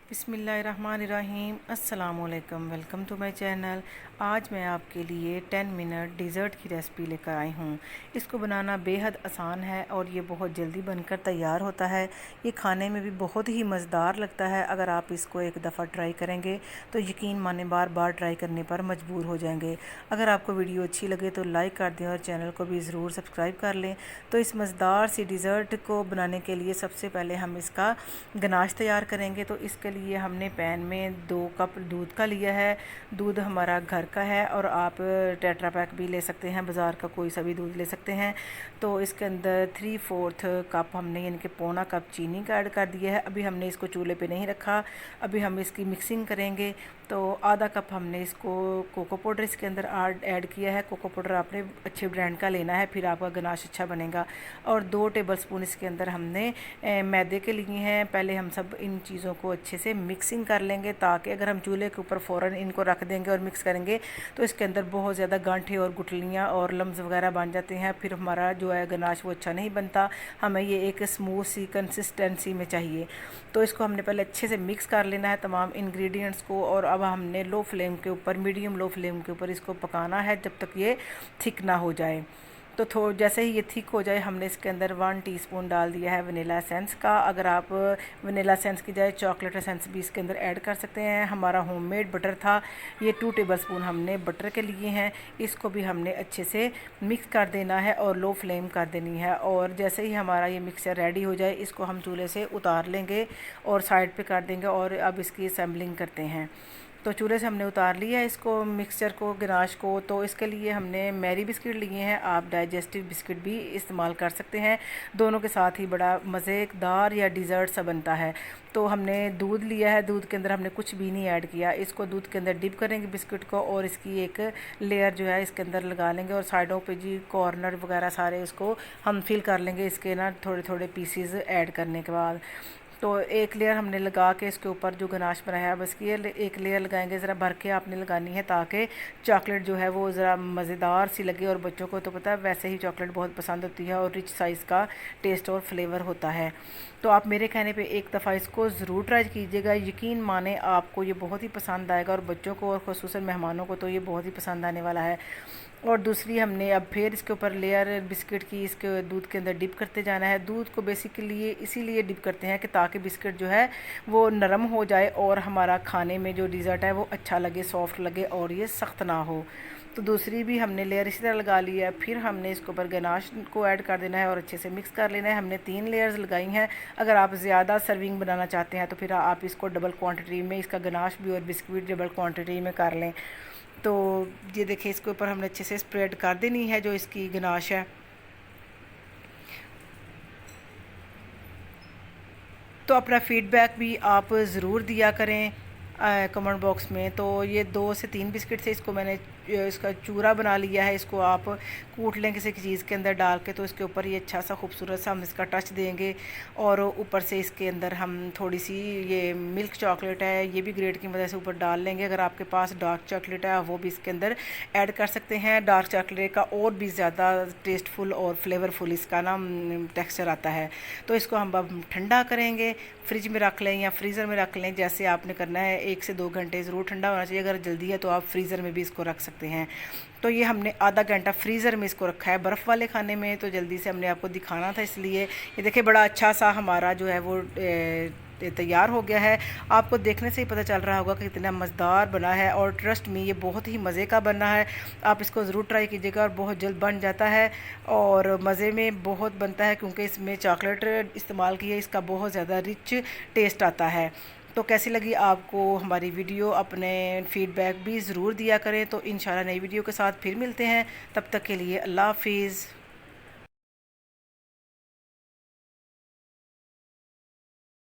बिस्मिल्लाहिर्रहमानिर्रहीम अस्सलामुअलैकुम। Welcome to my channel. आज मैं आपके लिए 10 मिनट डिज़र्ट की रेसिपी लेकर आई हूँ। इसको बनाना बेहद आसान है और ये बहुत जल्दी बनकर तैयार होता है। ये खाने में भी बहुत ही मज़ेदार लगता है। अगर आप इसको एक दफ़ा ट्राई करेंगे तो यकीन माने बार बार ट्राई करने पर मजबूर हो जाएंगे। अगर आपको वीडियो अच्छी लगे तो लाइक कर दें और चैनल को भी ज़रूर सब्सक्राइब कर लें। तो इस मज़ेदार सी डिज़र्ट को बनाने के लिए सबसे पहले हम इसका गनाश तैयार करेंगे। तो इसके लिए हमने पैन में 2 कप दूध का लिया है। दूध हमारा घर का है और आप टेट्रा पैक भी ले सकते हैं, बाज़ार का कोई सा भी दूध ले सकते हैं। तो इसके अंदर 3/4 कप हमने यानी कि पौना कप चीनी का ऐड कर दिया है। अभी हमने इसको चूल्हे पे नहीं रखा, अभी हम इसकी मिक्सिंग करेंगे। तो आधा कप हमने इसको कोको पाउडर इसके अंदर ऐड किया है। कोको पाउडर आपने अच्छे ब्रांड का लेना है, फिर आपका गनाश अच्छा बनेगा। और 2 टेबलस्पून इसके अंदर हमने मैदे के लिए हैं। पहले हम सब इन चीज़ों को अच्छे से मिक्सिंग कर लेंगे, ताकि अगर हम चूल्हे के ऊपर फ़ौरन इनको रख देंगे और मिक्स करेंगे तो इसके अंदर बहुत ज़्यादा गांठें और गुठलियाँ और लम्स वगैरह बन जाते हैं। फिर हमारा जो है गनाश वो अच्छा नहीं बनता। हमें ये एक स्मूथ सी कंसिस्टेंसी में चाहिए। तो इसको हमने पहले अच्छे से मिक्स कर लेना है तमाम इंग्रेडिएंट्स को। और अब हमने लो फ्लेम के ऊपर, मीडियम लो फ्लेम के ऊपर इसको पकाना है जब तक ये थिक ना हो जाए। तो जैसे ही ये थिक हो जाए हमने इसके अंदर 1 टीस्पून डाल दिया है वनीला एसेंस का। अगर आप वनीला एसेंस की जाए चॉकलेट एसेंस भी इसके अंदर ऐड कर सकते हैं। हमारा होममेड बटर था, ये 2 टेबलस्पून हमने बटर के लिए हैं। इसको भी हमने अच्छे से मिक्स कर देना है और लो फ्लेम कर देनी है। और जैसे ही हमारा ये मिक्सचर रेडी हो जाए इसको हम चूल्हे से उतार लेंगे और साइड पे कर देंगे। और अब इसकी असेंबलिंग करते हैं। तो चूल्हे से हमने उतार लिया इसको, मिक्सचर को, गनाश को। तो इसके लिए हमने मैरी बिस्किट लिए हैं, आप डाइजेस्टिव बिस्किट भी इस्तेमाल कर सकते हैं। दोनों के साथ ही बड़ा मज़ेदार या डिज़र्ट सा बनता है। तो हमने दूध लिया है, दूध के अंदर हमने कुछ भी नहीं ऐड किया। इसको दूध के अंदर डिप करेंगे बिस्किट को और इसकी एक लेयर जो है इसके अंदर लगा लेंगे। और साइडों पे जी कॉर्नर वगैरह सारे इसको हम फिल कर लेंगे इसके ना थोड़े थोड़े पीसीज ऐड करने के बाद। तो एक लेयर हमने लगा के इसके ऊपर जो गनाश बनाया है बस ये एक लेयर लगाएंगे। ज़रा भर के आपने लगानी है ताकि चॉकलेट जो है वो ज़रा मज़ेदार सी लगे। और बच्चों को तो पता है वैसे ही चॉकलेट बहुत पसंद होती है और रिच साइज़ का टेस्ट और फ्लेवर होता है। तो आप मेरे कहने पे एक दफ़ा इसको ज़रूर ट्राई कीजिएगा। यकीन माने आपको ये बहुत ही पसंद आएगा और बच्चों को और ख़ुसूसन मेहमानों को तो ये बहुत ही पसंद आने वाला है। और दूसरी हमने अब फिर इसके ऊपर लेयर बिस्किट की इसके दूध के अंदर डिप करते जाना है। दूध को बेसिकली इसीलिए डिप करते हैं कि ताकि बिस्किट जो है वो नरम हो जाए और हमारा खाने में जो डिज़र्ट है वो अच्छा लगे, सॉफ्ट लगे और ये सख्त ना हो। तो दूसरी भी हमने लेयर इसी तरह लगा ली है। फिर हमने इसके ऊपर गनाश को ऐड कर देना है और अच्छे से मिक्स कर लेना है। हमने 3 लेयर्स लगाई हैं। अगर आप ज़्यादा सर्विंग बनाना चाहते हैं तो फिर आप इसको डबल क्वांटिटी में, इसका गनाश भी और बिस्किट डबल क्वांटिटी में कर लें। तो ये देखिए इसके ऊपर हमने अच्छे से स्प्रेड कर देनी है जो इसकी गनाश है। तो अपना फीडबैक भी आप ज़रूर दिया करें कमेंट बॉक्स में। तो ये 2 से 3 बिस्किट से इसको मैंने इसका चूरा बना लिया है। इसको आप कूट लें किसी चीज़ के अंदर डाल के, तो इसके ऊपर ये अच्छा सा खूबसूरत सा हम इसका टच देंगे। और ऊपर से इसके अंदर हम थोड़ी सी ये मिल्क चॉकलेट है ये भी ग्रेट की मदद से ऊपर डाल लेंगे। अगर आपके पास डार्क चॉकलेट है वो भी इसके अंदर ऐड कर सकते हैं। डार्क चॉकलेट का और भी ज़्यादा टेस्टफुल और फ्लेवरफुल इसका ना टेक्सचर आता है। तो इसको हम अब ठंडा करेंगे, फ्रिज में रख लें या फ्रीज़र में रख लें, जैसे आपने करना है। 1 से 2 घंटे ज़रूर ठंडा होना चाहिए। अगर जल्दी है तो आप फ्रीज़र में भी इसको रख सकते हैं। तो ये हमने आधा घंटा फ्रीज़र में इसको रखा है। बर्फ़ वाले खाने में तो जल्दी से हमने आपको दिखाना था, इसलिए ये देखिए बड़ा अच्छा सा हमारा जो है वो तैयार हो गया है। आपको देखने से ही पता चल रहा होगा कि कितना मज़ेदार बना है। और ट्रस्ट मी ये बहुत ही मज़े का बना है। आप इसको ज़रूर ट्राई कीजिएगा और बहुत जल्द बन जाता है और मज़े में बहुत बनता है, क्योंकि इसमें चॉकलेट इस्तेमाल की है। इसका बहुत ज़्यादा रिच टेस्ट आता है। तो कैसी लगी आपको हमारी वीडियो, अपने फीडबैक भी ज़रूर दिया करें। तो इंशाल्लाह नई वीडियो के साथ फिर मिलते हैं। तब तक के लिए अल्लाह हाफिज़।